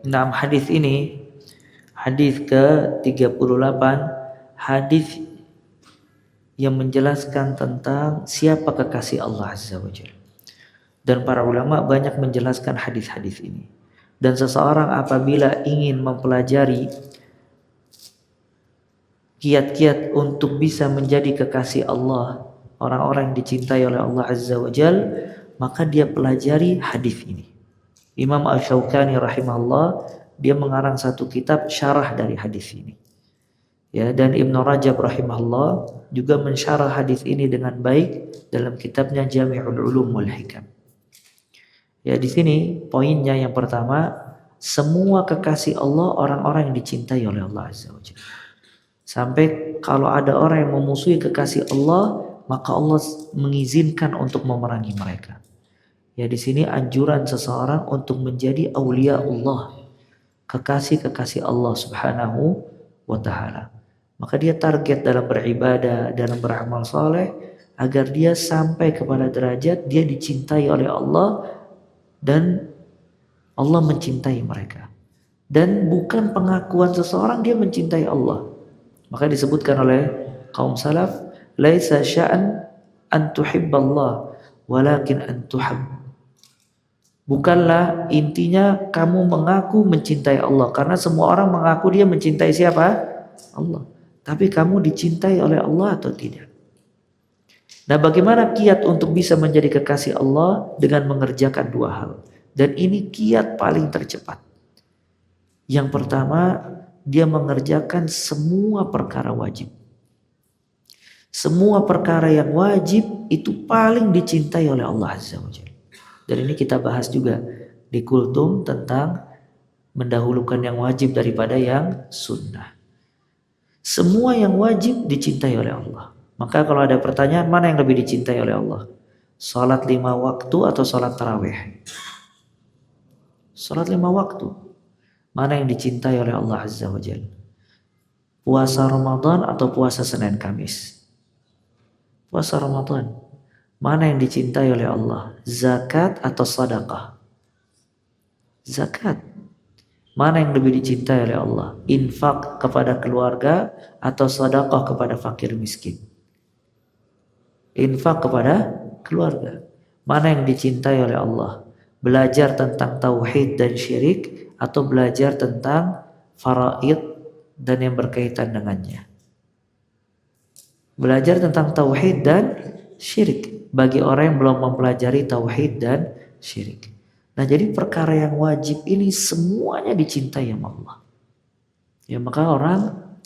Nah, hadis ini, hadis ke-38, hadis yang menjelaskan tentang siapa kekasih Allah Azza wa Jalla. Dan para ulama banyak menjelaskan hadis-hadis ini. Dan seseorang apabila ingin mempelajari kiat-kiat untuk bisa menjadi kekasih Allah, orang-orang yang dicintai oleh Allah Azza wa Jalla, maka dia pelajari hadis ini. Imam Asy-Syaukani rahimahullah, dia mengarang satu kitab syarah dari hadis ini. Ya, dan Ibnu Rajab rahimahullah juga mensyarah hadis ini dengan baik dalam kitabnya Jami'ul Ulum wal Hikam. Ya, di sini poinnya yang pertama, semua kekasih Allah orang-orang yang dicintai oleh Allah Azza wa Jalla. Sampai kalau ada orang yang memusuhi kekasih Allah, maka Allah mengizinkan untuk memerangi mereka. Ya, di sini anjuran seseorang untuk menjadi aulia Allah, kekasih-kekasih Allah Subhanahu wa taala. Maka dia target dalam beribadah, dalam beramal saleh agar dia sampai kepada derajat dia dicintai oleh Allah dan Allah mencintai mereka. Dan bukan pengakuan seseorang dia mencintai Allah. Maka disebutkan oleh kaum salaf, laisa sya'an an tuhibballah walakin an tuhab. Bukanlah intinya kamu mengaku mencintai Allah, karena semua orang mengaku dia mencintai siapa? Allah. Tapi kamu dicintai oleh Allah atau tidak? Nah, bagaimana kiat untuk bisa menjadi kekasih Allah? Dengan mengerjakan dua hal. Dan ini kiat paling tercepat. Yang pertama, dia mengerjakan semua perkara wajib. Semua perkara yang wajib itu paling dicintai oleh Allah Azza wa Jalla. Dan ini kita bahas juga di kultum tentang mendahulukan yang wajib daripada yang sunnah. Semua yang wajib dicintai oleh Allah. Maka kalau ada pertanyaan, mana yang lebih dicintai oleh Allah? Salat 5 waktu atau salat tarawih? Salat 5 waktu. Mana yang dicintai oleh Allah Azza wa Jalla? Puasa Ramadan atau puasa Senin Kamis? Puasa Ramadan. Mana yang dicintai oleh Allah? Zakat atau sedekah? Zakat. Mana yang lebih dicintai oleh Allah? Infak kepada keluarga atau sedekah kepada fakir miskin? Infak kepada keluarga. Mana yang dicintai oleh Allah? Belajar tentang tauhid dan syirik atau belajar tentang faraid dan yang berkaitan dengannya? Belajar tentang tauhid dan syirik bagi orang yang belum mempelajari tauhid dan syirik. Nah, jadi perkara yang wajib ini semuanya dicintai sama Allah. Ya, maka orang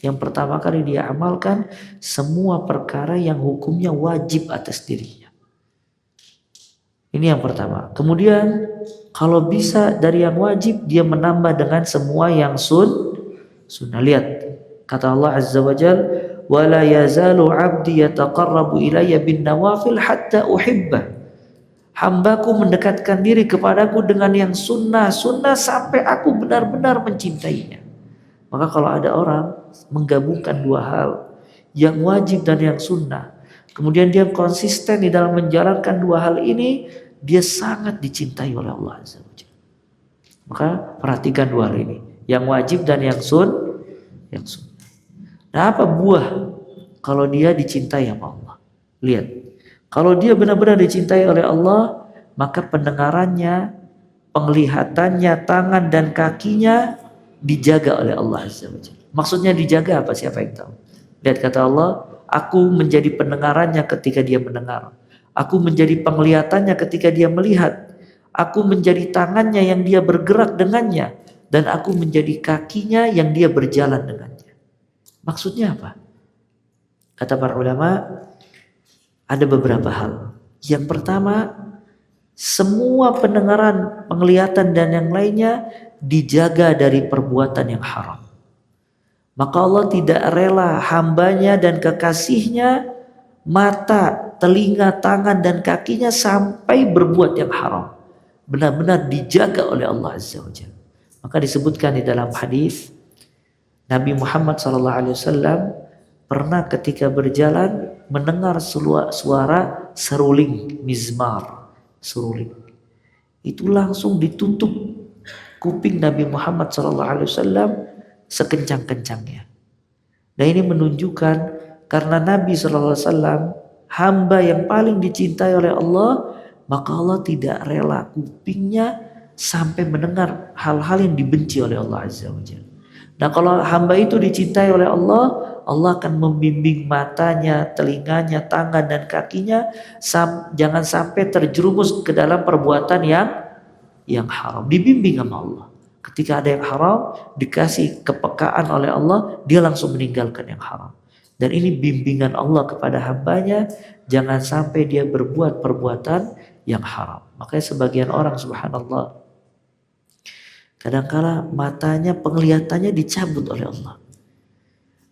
yang pertama kali dia amalkan semua perkara yang hukumnya wajib atas dirinya. Ini yang pertama. Kemudian kalau bisa dari yang wajib dia menambah dengan semua yang sunnah. Lihat kata Allah Azza wa Jalla, wala yazalu 'abdi yataqarrabu ilayya bin nawafil hatta uhibbah. Hambaku mendekatkan diri kepadaku dengan yang sunnah sampai aku benar-benar mencintainya. Maka kalau ada orang menggabungkan dua hal, yang wajib dan yang sunnah, kemudian dia konsisten di dalam menjalankan dua hal ini, dia sangat dicintai oleh Allah Azza wa Jalla. Maka perhatikan dua hal ini, yang wajib dan yang sunnah. Nah, apa buah kalau dia dicintai sama Allah? Lihat, kalau dia benar-benar dicintai oleh Allah, maka pendengarannya, penglihatannya, tangan dan kakinya dijaga oleh Allah Azza wa Jalla. Maksudnya dijaga apa? Siapa yang tahu? Lihat kata Allah, aku menjadi pendengarannya ketika dia mendengar. Aku menjadi penglihatannya ketika dia melihat. Aku menjadi tangannya yang dia bergerak dengannya. Dan aku menjadi kakinya yang dia berjalan dengannya. Maksudnya apa? Kata para ulama, ada beberapa hal. Yang pertama, semua pendengaran, penglihatan dan yang lainnya dijaga dari perbuatan yang haram. Maka Allah tidak rela hambanya dan kekasihnya mata, telinga, tangan dan kakinya sampai berbuat yang haram. Benar-benar dijaga oleh Allah Azza wa Jalla. Maka disebutkan di dalam hadis Nabi Muhammad SAW pernah ketika berjalan mendengar suara seruling mizmar, seruling. Itu langsung ditutup kuping Nabi Muhammad SAW sekencang-kencangnya. Dan ini menunjukkan karena Nabi SAW hamba yang paling dicintai oleh Allah, maka Allah tidak rela kupingnya sampai mendengar hal-hal yang dibenci oleh Allah Azza wa Jalla. Nah kalau hamba itu dicintai oleh Allah, Allah akan membimbing matanya, telinganya, tangan dan kakinya jangan sampai terjerumus ke dalam perbuatan yang haram. Dibimbing sama Allah. Ketika ada yang haram, dikasih kepekaan oleh Allah, dia langsung meninggalkan yang haram. Dan ini bimbingan Allah kepada hambanya, jangan sampai dia berbuat perbuatan yang haram. Makanya sebagian orang subhanallah, kadangkala matanya, penglihatannya dicabut oleh Allah.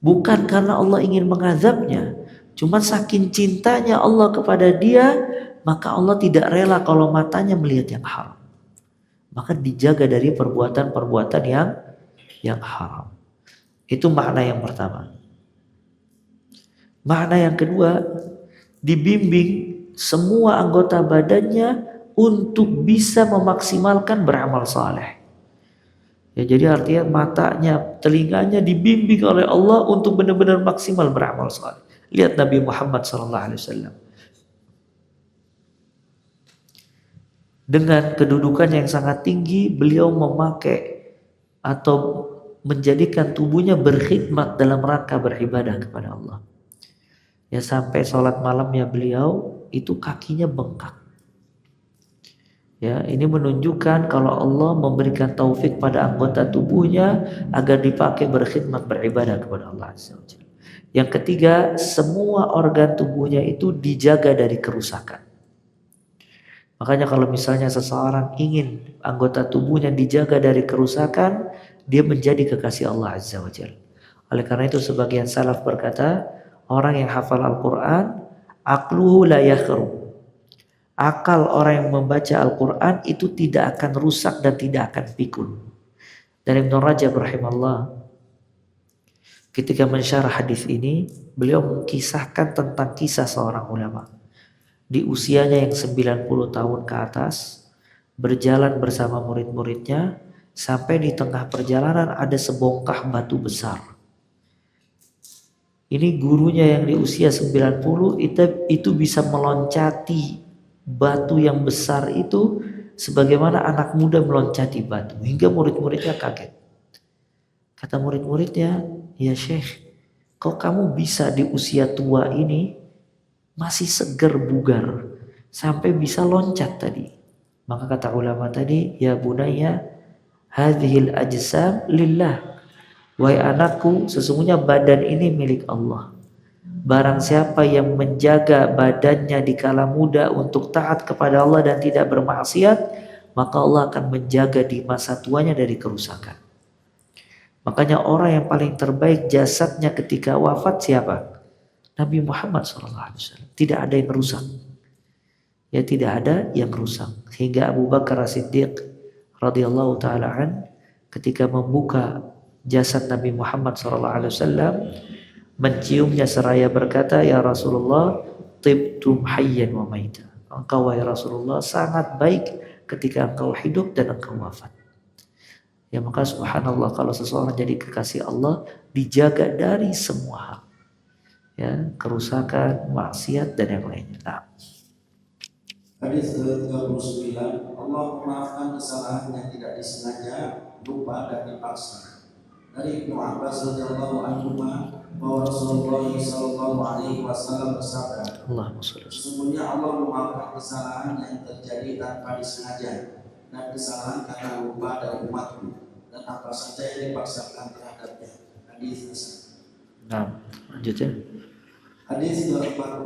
Bukan karena Allah ingin mengazabnya, cuma saking cintanya Allah kepada dia, maka Allah tidak rela kalau matanya melihat yang haram. Maka dijaga dari perbuatan-perbuatan yang haram. Itu makna yang pertama. Makna yang kedua, dibimbing semua anggota badannya untuk bisa memaksimalkan beramal saleh. Ya, jadi artinya matanya, telinganya dibimbing oleh Allah untuk benar-benar maksimal beramal saleh. Lihat Nabi Muhammad SAW. Dengan kedudukan yang sangat tinggi, beliau memakai atau menjadikan tubuhnya berkhidmat dalam rangka beribadah kepada Allah. Ya sampai sholat malamnya beliau itu kakinya bengkak. Ya, ini menunjukkan kalau Allah memberikan taufik pada anggota tubuhnya agar dipakai berkhidmat beribadah kepada Allah Azza wa Jalla. Yang ketiga, semua organ tubuhnya itu dijaga dari kerusakan. Makanya kalau misalnya seseorang ingin anggota tubuhnya dijaga dari kerusakan, dia menjadi kekasih Allah Azza wa Jalla. Oleh karena itu sebagian salaf berkata, orang yang hafal Al-Quran, aqluhu la yakhru. Akal orang yang membaca Al-Quran itu tidak akan rusak dan tidak akan pikun. Dan Ibnu Rajab rahimahullah ketika mensyarah hadis ini, beliau mengisahkan tentang kisah seorang ulama. Di usianya yang 90 tahun ke atas, berjalan bersama murid-muridnya, sampai di tengah perjalanan ada sebongkah batu besar. Ini gurunya yang di usia 90 itu bisa meloncati batu yang besar itu sebagaimana anak muda meloncati batu, hingga murid-muridnya kaget. Kata murid-muridnya, "Ya Syekh, kok kamu bisa di usia tua ini masih segar bugar sampai bisa loncat tadi?" Maka kata ulama tadi, "Ya bunayya, hadhil ajsam lillah." Wahai anakku, sesungguhnya badan ini milik Allah. Barang siapa yang menjaga badannya di kala muda untuk taat kepada Allah dan tidak bermaksiat, maka Allah akan menjaga di masa tuanya dari kerusakan. Makanya orang yang paling terbaik jasadnya ketika wafat siapa? Nabi Muhammad SAW. Tidak ada yang rusak. Ya, tidak ada yang rusak. Hingga Abu Bakar As-Siddiq radhiyallahu taala an ketika membuka jasad Nabi Muhammad SAW, menciumnya seraya berkata, "Ya Rasulullah, tibtum hayyan wa maita." Engkau wahai Rasulullah sangat baik ketika engkau hidup dan engkau wafat. Ya maka subhanallah, kalau seseorang jadi kekasih Allah, dijaga dari semua hal. Ya, kerusakan, maksiat dan yang lainnya. Nah. Hadis ke-39, Allah memaafkan kesalahan yang tidak disengaja, lupa dan dipaksa. Dari Ibnu Abbas radhiyallahu anhu bahwa Rasulullah sallallahu alaihi wasallam bersabda, sesungguhnya Allah memaafkan kesalahan yang terjadi tanpa disengaja dan kesalahan karena lupa dari umatku dan apa saja yang dipaksakan terhadapnya. Hadis hasan. Nah, lanjutnya. Hadis ke-40,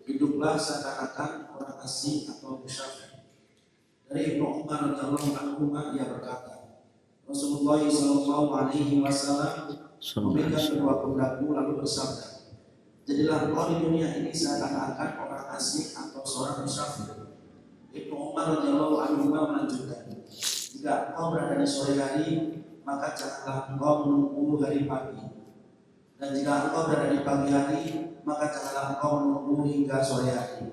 hiduplah seakan-akan orang asing atau musyrik. Dari Ibnu Umar radhiyallahu anhu ia berkata, Rasulullah sallallahu alaihi wasallam memegang kedua pundakku lalu bersabda, jadilah engkau di dunia ini seakan-akan orang asing atau seorang musafir. Ibnu Umar radhiyallahu anhu melanjutkan, jika engkau berada di sore hari, maka janganlah engkau menunggu hari pagi. Dan jika engkau berada di pagi hari, maka janganlah engkau menunggu hingga sore hari.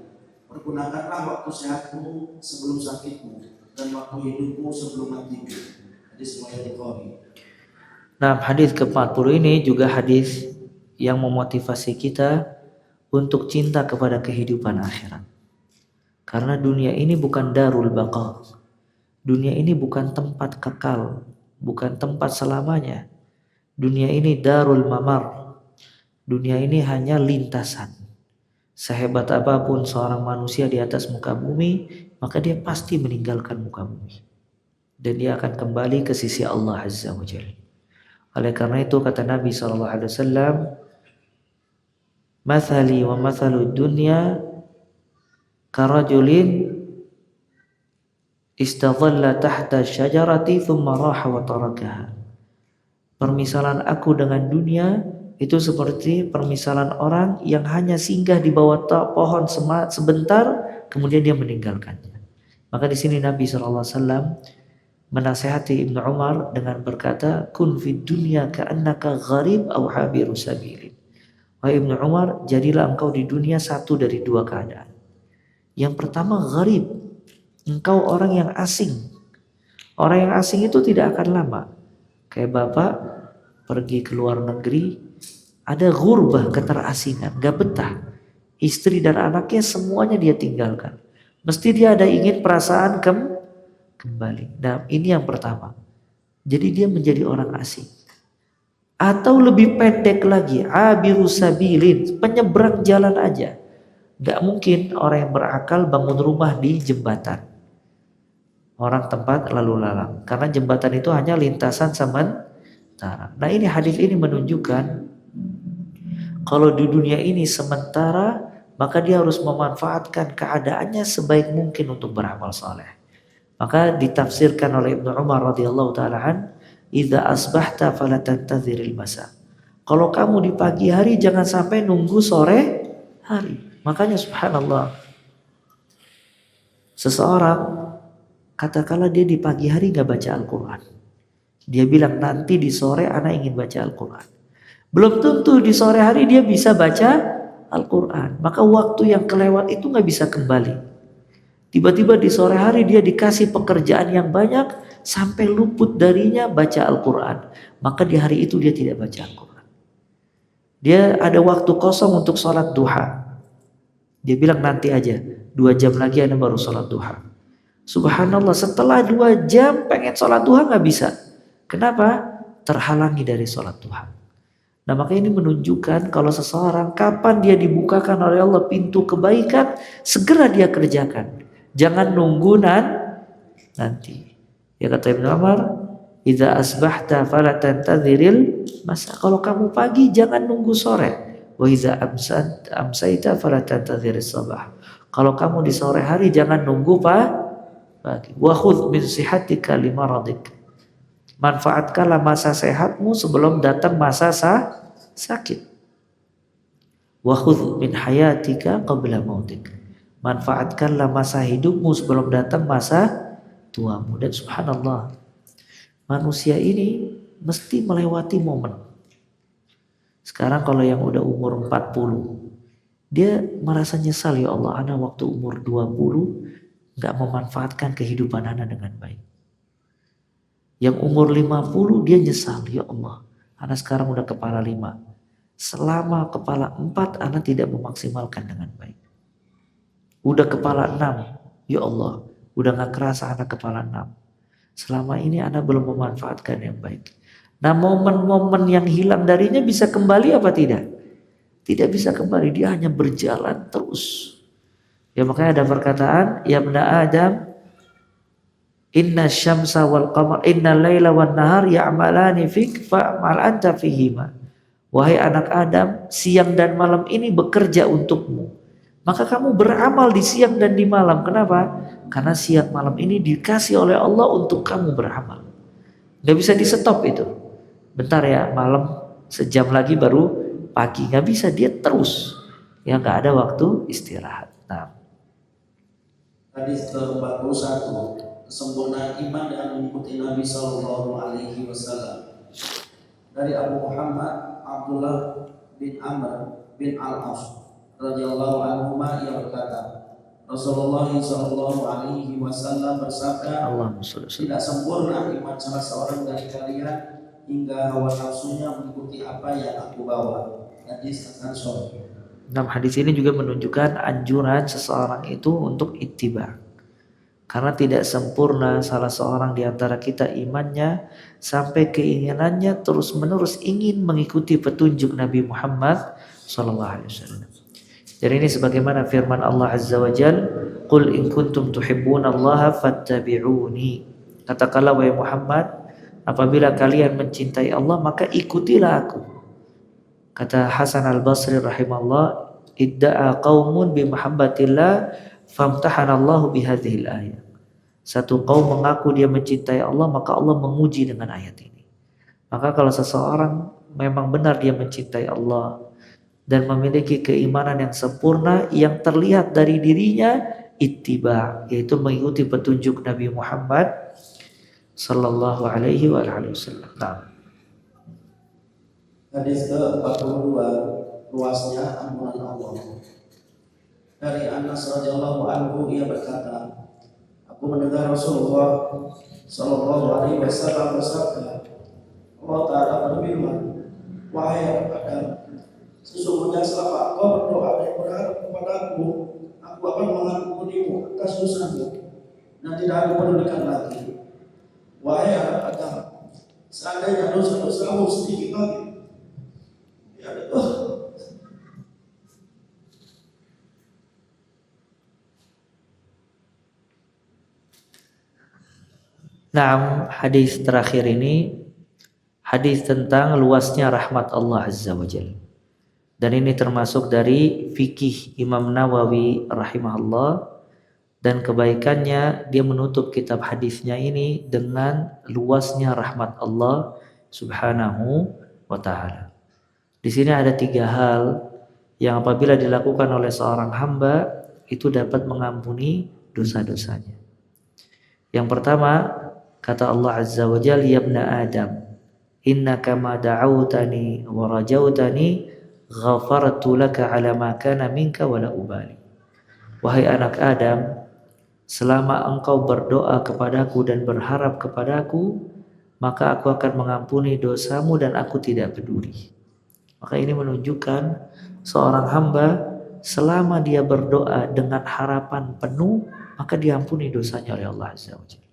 Pergunakanlah waktu sehatmu sebelum sakitmu dan waktu hidupmu sebelum matimu. Hadis riwayat Bukhari. Nah, hadis ke-40 ini juga hadis yang memotivasi kita untuk cinta kepada kehidupan akhirat. Karena dunia ini bukan darul baqa. Dunia ini bukan tempat kekal, bukan tempat selamanya. Dunia ini darul mamar. Dunia ini hanya lintasan. Sehebat apapun seorang manusia di atas muka bumi, maka dia pasti meninggalkan muka bumi. Dan dia akan kembali ke sisi Allah Azza wa Jalla. Oleh karena itu kata Nabi SAW, "Mathali wa mathalud dunya karajulin istadhalla tahta syajarati thumma raha wa tarakaha." Permisalan aku dengan dunia itu seperti permisalan orang yang hanya singgah di bawah pohon sebentar, kemudian dia meninggalkannya. Maka di sini Nabi SAW menasihati Ibnu Umar dengan berkata, "Kun fid dunya ka'annaka gharib aw habiru sabilin." Wahai Ibnu Umar, jadilah engkau di dunia satu dari dua keadaan. Yang pertama gharib, engkau orang yang asing. Orang yang asing itu tidak akan lama. Kayak bapak pergi ke luar negeri, ada ghurbah, keterasingan, gak betah. Istri dan anaknya semuanya dia tinggalkan. Mesti dia ada ingin perasaan kembali. Nah, ini yang pertama. Jadi dia menjadi orang asing. Atau lebih pendek lagi, abiru sabilin, penyeberang jalan aja. Gak mungkin orang yang berakal bangun rumah di jembatan. Orang tempat lalu lalang. Karena jembatan itu hanya lintasan sementara. Nah, ini hadis ini menunjukkan kalau di dunia ini sementara, maka dia harus memanfaatkan keadaannya sebaik mungkin untuk beramal saleh. Maka ditafsirkan oleh Ibnu Umar radhiyallahu taala an, "Idza asbahta fala tantaziril masa." Kalau kamu di pagi hari jangan sampai nunggu sore hari. Makanya subhanallah, seseorang katakanlah dia di pagi hari gak baca Al-Quran. Dia bilang nanti di sore anak ingin baca Al-Quran. Belum tentu di sore hari dia bisa baca Al-Quran. Maka waktu yang kelewat itu gak bisa kembali. Tiba-tiba di sore hari dia dikasih pekerjaan yang banyak sampai luput darinya baca Al-Quran. Maka di hari itu dia tidak baca Al-Quran. Dia ada waktu kosong untuk sholat duha. Dia bilang nanti aja, 2 jam lagi Anda baru sholat duha. Subhanallah, setelah 2 jam pengen sholat duha gak bisa. Kenapa? Terhalangi dari sholat duha. Nah, maka ini menunjukkan kalau seseorang kapan dia dibukakan oleh Allah pintu kebaikan, segera dia kerjakan. Jangan nunggu nanti. Ya kata Ibnu Umar, "Idza asbahta fala tantaziril masa." Kalau kamu pagi jangan nunggu sore. Wa idza amsayta fala tantaziris sabah. Kalau kamu di sore hari jangan nunggu pagi. Wa khudh min sihatika limaradik. Manfaatkanlah masa sehatmu sebelum datang masa sakit. Wa khudh min hayatika qabla mautik. Manfaatkanlah masa hidupmu sebelum datang masa tuamu. Dan subhanallah, manusia ini mesti melewati momen. Sekarang kalau yang udah umur 40, dia merasa nyesal, ya Allah, ana waktu umur 20 gak memanfaatkan kehidupan ana dengan baik. Yang umur 50 dia nyesal, ya Allah, ana sekarang udah kepala 5. Selama kepala 4 ana tidak memaksimalkan dengan baik. Udah kepala 6, ya Allah, udah gak kerasa anak kepala 6. Selama ini anak belum memanfaatkan yang baik. Nah, momen-momen yang hilang darinya bisa kembali apa tidak? Tidak bisa kembali, dia hanya berjalan terus. Ya makanya ada perkataan, ya ibna Adam, inna syamsa wal qamar, inna layla wan nahar ya'malani fik fa'mal anta fihima. Wahai anak Adam, siang dan malam ini bekerja untukmu. Maka kamu beramal di siang dan di malam. Kenapa? Karena siang malam ini dikasih oleh Allah untuk kamu beramal. Gak bisa di stop itu. Bentar ya, malam sejam lagi baru pagi. Gak bisa, dia terus. Ya gak ada waktu istirahat. Nah, Hadis ke-41, kesempurnaan iman dan mengikuti Nabi Shallallahu Alaihi Wasallam. Dari Abu Muhammad Abdullah bin Amr bin Al-As radhiyallahu anhu ia berkata, Rasulullah Shallallahu Alaihi Wasallam bersabda, Allahumma sholli wa sallim. tidak sempurna iman salah seorang dari kalian hingga hawa nafsunya mengikuti apa yang aku bawa. Hadis Hasan Sahih. Nah, hadis ini juga menunjukkan anjuran seseorang itu untuk ittiba. Karena tidak sempurna salah seorang di antara kita imannya sampai keinginannya terus-menerus ingin mengikuti petunjuk Nabi Muhammad SAW. Dan ini sebagaimana firman Allah Azza wa Jal, "Qul in kuntum tuhibbunallaha fattabi'uni." Katakanlah wahai Muhammad, apabila kalian mencintai Allah maka ikutilah aku. Kata Hasan Al-Basri rahimahullah, "Idda'a qaumun bi mahabbatillah famtahanallahu bihadhil ayat." Satu kaum mengaku dia mencintai Allah, maka Allah menguji dengan ayat ini. Maka kalau seseorang memang benar dia mencintai Allah dan memiliki keimanan yang sempurna, yang terlihat dari dirinya ittiba, yaitu mengikuti petunjuk Nabi Muhammad sallallahu alaihi wasallam. Nah. Hadis ke-42, luasnya ampunan Allah. Dari Anas radhiyallahu anhu, ia berkata, aku mendengar Rasulullah Shallallahu Alaihi Wasallam bersabda, Allah Taala berfirman, wahai Adam, sesungguhnya selama engkau berdoa dan berharap kepadaku, aku akan mengampunimu atas dosamu dan tidak aku pedulikan lagi. Wahai anak Adam, seandainya dosa-dosamu sedikit lagi, ya Allah. Nah, hadis terakhir ini hadis tentang luasnya rahmat Allah Azza wa Jalla. Dan ini termasuk dari fikih Imam Nawawi rahimahullah, dan kebaikannya dia menutup kitab hadisnya ini dengan luasnya rahmat Allah Subhanahu wa taala. Di sini ada 3 hal yang apabila dilakukan oleh seorang hamba itu dapat mengampuni dosa-dosanya. Yang pertama, kata Allah Azza wa Jalla, ya ibna Adam, innaka ma da'awtani wa rajautani ghafartu laka ala ma kana minka wa la ubali. Wahai anak Adam, selama engkau berdoa kepadaku dan berharap kepadaku, maka aku akan mengampuni dosamu dan aku tidak peduli. Maka ini menunjukkan seorang hamba selama dia berdoa dengan harapan penuh, maka diampuni dosanya oleh Allah Azza wa Jalla.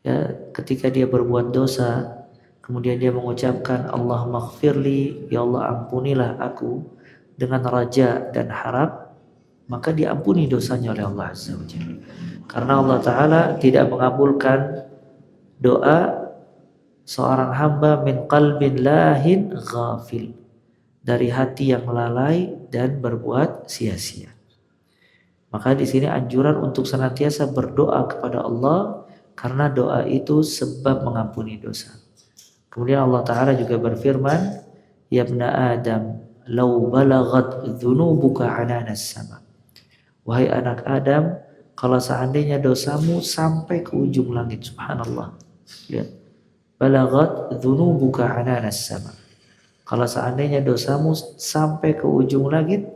Ya, ketika dia berbuat dosa, kemudian dia mengucapkan Allahumma ighfirli, ya Allah ampunilah aku, dengan raja dan harap, maka diampuni dosanya oleh Allah Azza wa Jalla. Karena Allah Ta'ala tidak mengabulkan doa seorang hamba min qalbin lahin ghafil, dari hati yang lalai dan berbuat sia-sia. Maka di sini anjuran untuk senantiasa berdoa kepada Allah, karena doa itu sebab mengampuni dosa. Kemudian Allah Ta'ala juga berfirman, ya ibna Adam, law balaghat dhunubuka ananas sama. Wahai anak Adam, kalau seandainya dosamu sampai ke ujung langit, subhanallah. Lihat, balaghat dhunubuka ananas sama. Kalau seandainya dosamu sampai ke ujung langit,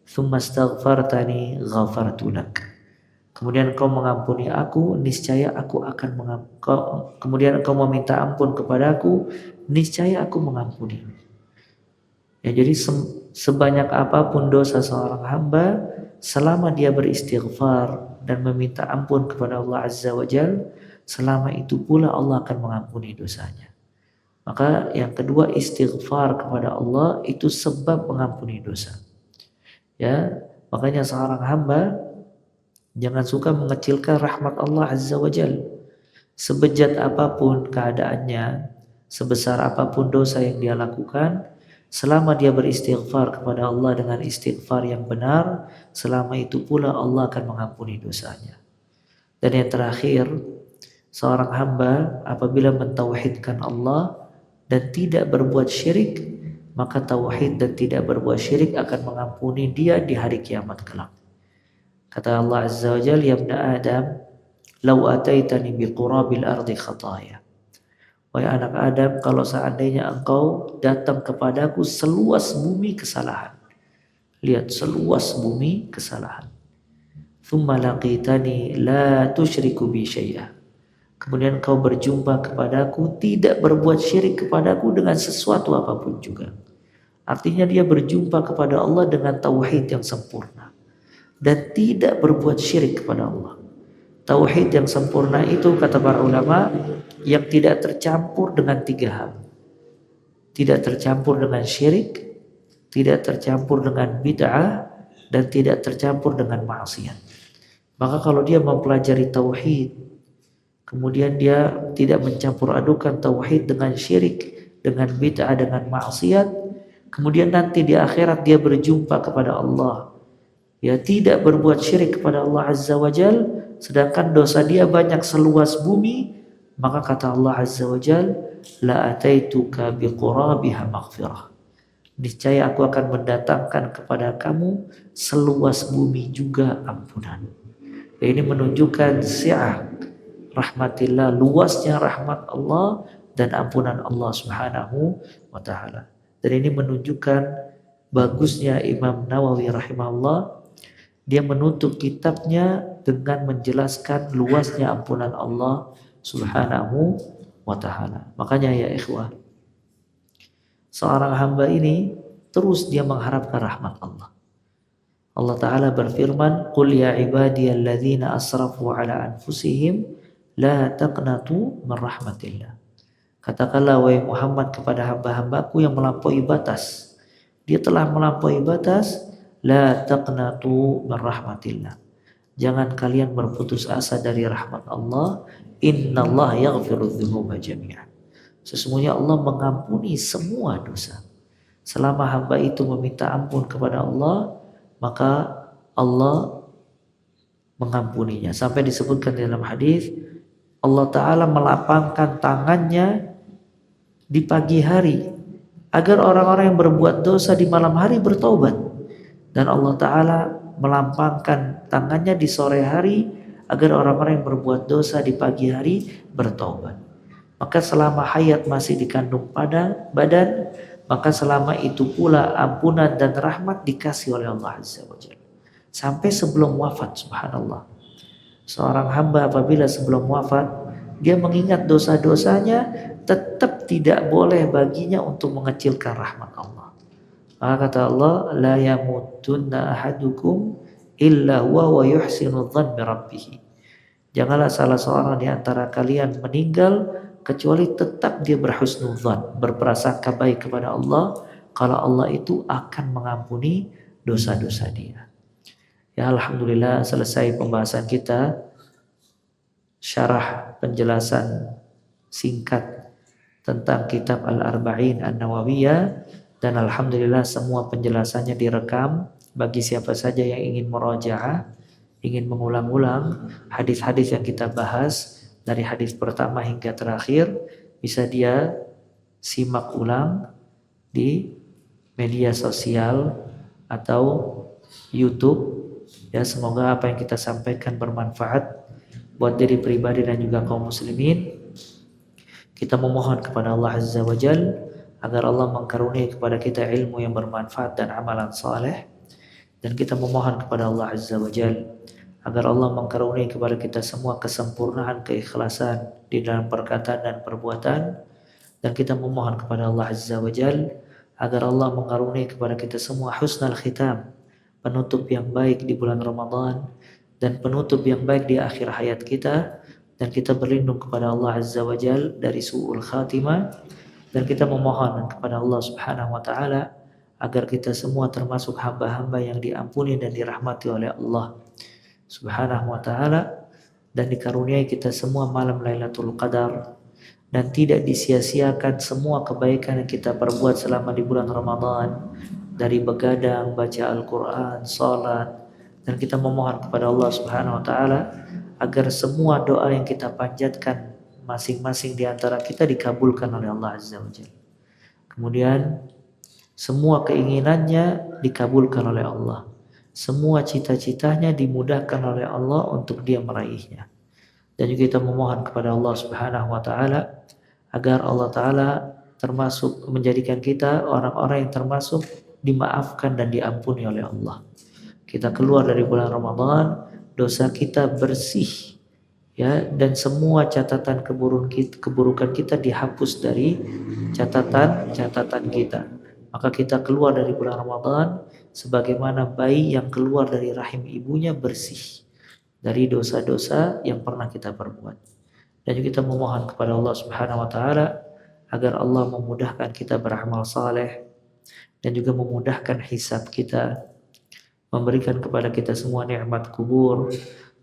thumma astaghfartani ghafartu lak. Kemudian engkau mengampuni aku, niscaya aku akan kemudian engkau meminta ampun kepadaku, niscaya aku mengampuni. Ya, jadi sebanyak apapun dosa seorang hamba, selama dia beristighfar dan meminta ampun kepada Allah Azza wa Jalla, selama itu pula Allah akan mengampuni dosanya. Maka yang kedua, istighfar kepada Allah itu sebab mengampuni dosa. Ya, makanya seorang hamba jangan suka mengecilkan rahmat Allah Azza wa Jalla. Sebejat apapun keadaannya, sebesar apapun dosa yang dia lakukan, selama dia beristighfar kepada Allah dengan istighfar yang benar, selama itu pula Allah akan mengampuni dosanya. Dan yang terakhir, seorang hamba apabila mentauhidkan Allah dan tidak berbuat syirik, maka tauhid dan tidak berbuat syirik akan mengampuni dia di hari kiamat kelak. Kata Allah Azza wa Jalla, ya ibna Adam, law ataitani biqurabil ardi khataya. Wahai anak Adam, kalau seandainya engkau datang kepadaku seluas bumi kesalahan. Lihat, seluas bumi kesalahan. thumma laqitani la tusyriku bi syai'a. Kemudian kau berjumpa kepadaku, tidak berbuat syirik kepadaku dengan sesuatu apapun juga. Artinya dia berjumpa kepada Allah dengan tauhid yang sempurna dan tidak berbuat syirik kepada Allah. Tauhid yang sempurna itu kata para ulama yang tidak tercampur dengan 3 hal. Tidak tercampur dengan syirik, tidak tercampur dengan bid'ah, dan tidak tercampur dengan maksiat. Maka kalau dia mempelajari tauhid, kemudian dia tidak mencampur adukan tauhid dengan syirik, dengan bid'ah, dengan maksiat, kemudian nanti di akhirat dia berjumpa kepada Allah, ya tidak berbuat syirik kepada Allah Azza wa Jal, sedangkan dosa dia banyak seluas bumi, maka kata Allah Azza wa Jal, la ataituka biqurabiha maghfirah. Niscaya aku akan mendatangkan kepada kamu seluas bumi juga ampunan. Ini menunjukkan si'ah rahmatillah, luasnya rahmat Allah dan ampunan Allah Subhanahu wa taala. Dan ini menunjukkan bagusnya Imam Nawawi rahimahullah, dia menutup kitabnya dengan menjelaskan luasnya ampunan Allah Subhanahu wa taala. Makanya ya ikhwah, seorang hamba ini terus dia mengharapkan rahmat Allah. Allah Ta'ala berfirman, Qul ya ibadiyalladzina asrafu ala anfusihim la taqnatu min rahmatillah. Katakanlah wahai Muhammad kepada hamba-hambaku yang melampaui batas. Dia telah melampaui batas, la taqnatu min rahmatillah. Jangan kalian berputus asa dari rahmat Allah. Innallaha yaghfiru dzunuba jami'an. Sesungguhnya Allah mengampuni semua dosa. Selama hamba itu meminta ampun kepada Allah, maka Allah mengampuninya. Sampai disebutkan dalam hadis, Allah Ta'ala melapangkan tangannya di pagi hari agar orang-orang yang berbuat dosa di malam hari bertobat. Dan Allah Ta'ala melampangkan tangannya di sore hari agar orang-orang yang berbuat dosa di pagi hari bertobat. Maka selama hayat masih dikandung pada badan, maka selama itu pula ampunan dan rahmat dikasih oleh Allah Azza wa Jalla. Sampai sebelum wafat, subhanallah. Seorang hamba apabila sebelum wafat, dia mengingat dosa-dosanya, tetap tidak boleh baginya untuk mengecilkan rahmat Allah. Maka kata Allah, la yamutunna ahadukum illa huwa wa yuhsinu dhanna bi rabbih. Janganlah salah seorang di antara kalian meninggal kecuali tetap dia berhusnudzan, berprasangka baik kepada Allah, kalau Allah itu akan mengampuni dosa-dosa dia. Ya alhamdulillah, selesai pembahasan kita, syarah penjelasan singkat tentang kitab Al-Arba'in An-Nawawiyah, dan alhamdulillah semua penjelasannya direkam. Bagi siapa saja yang ingin murajaah, ingin mengulang-ulang hadis-hadis yang kita bahas dari hadis pertama hingga terakhir, bisa dia simak ulang di media sosial atau YouTube. Ya, semoga apa yang kita sampaikan bermanfaat buat diri pribadi dan juga kaum muslimin. Kita memohon kepada Allah Azza wa Jal agar Allah mengkaruniai kepada kita ilmu yang bermanfaat dan amalan saleh, dan kita memohon kepada Allah Azza wa Jal agar Allah mengkaruniai kepada kita semua kesempurnaan, keikhlasan di dalam perkataan dan perbuatan, dan kita memohon kepada Allah Azza wa Jal agar Allah mengkaruniai kepada kita semua husnul khitam, penutup yang baik di bulan Ramadan dan penutup yang baik di akhir hayat kita, dan kita berlindung kepada Allah Azza wa Jal dari su'ul khatimah, dan kita memohon kepada Allah Subhanahu wa taala agar kita semua termasuk hamba-hamba yang diampuni dan dirahmati oleh Allah Subhanahu wa ta'ala, dan dikaruniai kita semua malam Lailatul Qadar, dan tidak disia-siakan semua kebaikan yang kita perbuat selama di bulan Ramadan, dari begadang, baca Al-Quran, salat, dan kita memohon kepada Allah Subhanahu wa ta'ala agar semua doa yang kita panjatkan masing-masing di antara kita dikabulkan oleh Allah Azza wa Jalla. Kemudian semua keinginannya dikabulkan oleh Allah. Semua cita-citanya dimudahkan oleh Allah untuk dia meraihnya. Dan juga kita memohon kepada Allah Subhanahu wa taala agar Allah taala termasuk menjadikan kita orang-orang yang termasuk dimaafkan dan diampuni oleh Allah. Kita keluar dari bulan Ramadan dosa kita bersih, ya, dan semua catatan keburukan kita dihapus dari catatan kita. Maka kita keluar dari bulan Ramadan sebagaimana bayi yang keluar dari rahim ibunya bersih dari dosa-dosa yang pernah kita perbuat. Dan juga kita memohon kepada Allah Subhanahu wa taala agar Allah memudahkan kita beramal saleh dan juga memudahkan hisab kita, memberikan kepada kita semua nikmat kubur,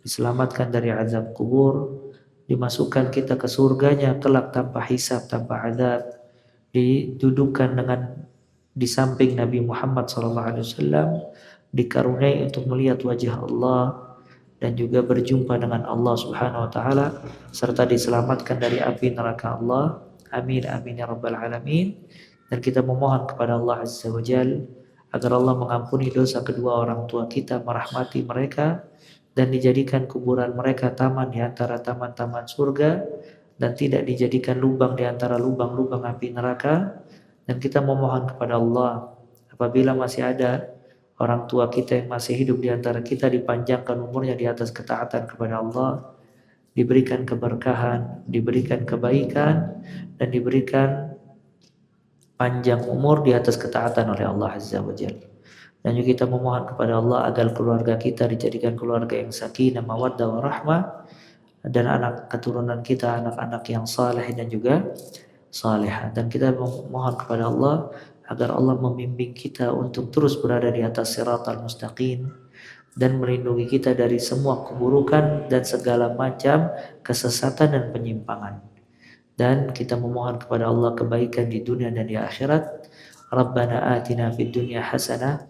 diselamatkan dari azab kubur, dimasukkan kita ke surganya kelak tanpa hisab, tanpa azab, didudukkan di samping Nabi Muhammad SAW, dikaruniai untuk melihat wajah Allah dan juga berjumpa dengan Allah Subhanahu wa taala, serta diselamatkan dari api neraka Allah. Amin amin ya rabbal alamin. Dan kita memohon kepada Allah Azza wa Jalla agar Allah mengampuni dosa kedua orang tua kita, merahmati mereka, dan dijadikan kuburan mereka taman di antara taman-taman surga, dan tidak dijadikan lubang di antara lubang-lubang api neraka. Dan kita memohon kepada Allah, apabila masih ada orang tua kita yang masih hidup di antara kita, dipanjangkan umurnya di atas ketaatan kepada Allah, diberikan keberkahan, diberikan kebaikan, dan diberikan panjang umur di atas ketaatan oleh Allah Azza wa Jalla. Dan juga kita memohon kepada Allah agar keluarga kita dijadikan keluarga yang sakinah, mawaddah, warahmah, dan anak keturunan kita anak-anak yang saleh dan juga salihah. Dan kita memohon kepada Allah agar Allah membimbing kita untuk terus berada di atas siratal mustaqim dan melindungi kita dari semua keburukan dan segala macam kesesatan dan penyimpangan. Dan kita memohon kepada Allah kebaikan di dunia dan di akhirat. Rabbana atina fid dunya hasanah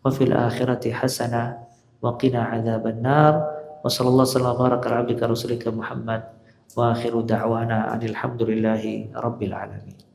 wa fil akhirati hasanah wa qina adzabannar. Wa sallallahu sallam baraka ala abdika rasulika Muhammad wa akhiru da'wana alhamdulillahi rabbil alamin.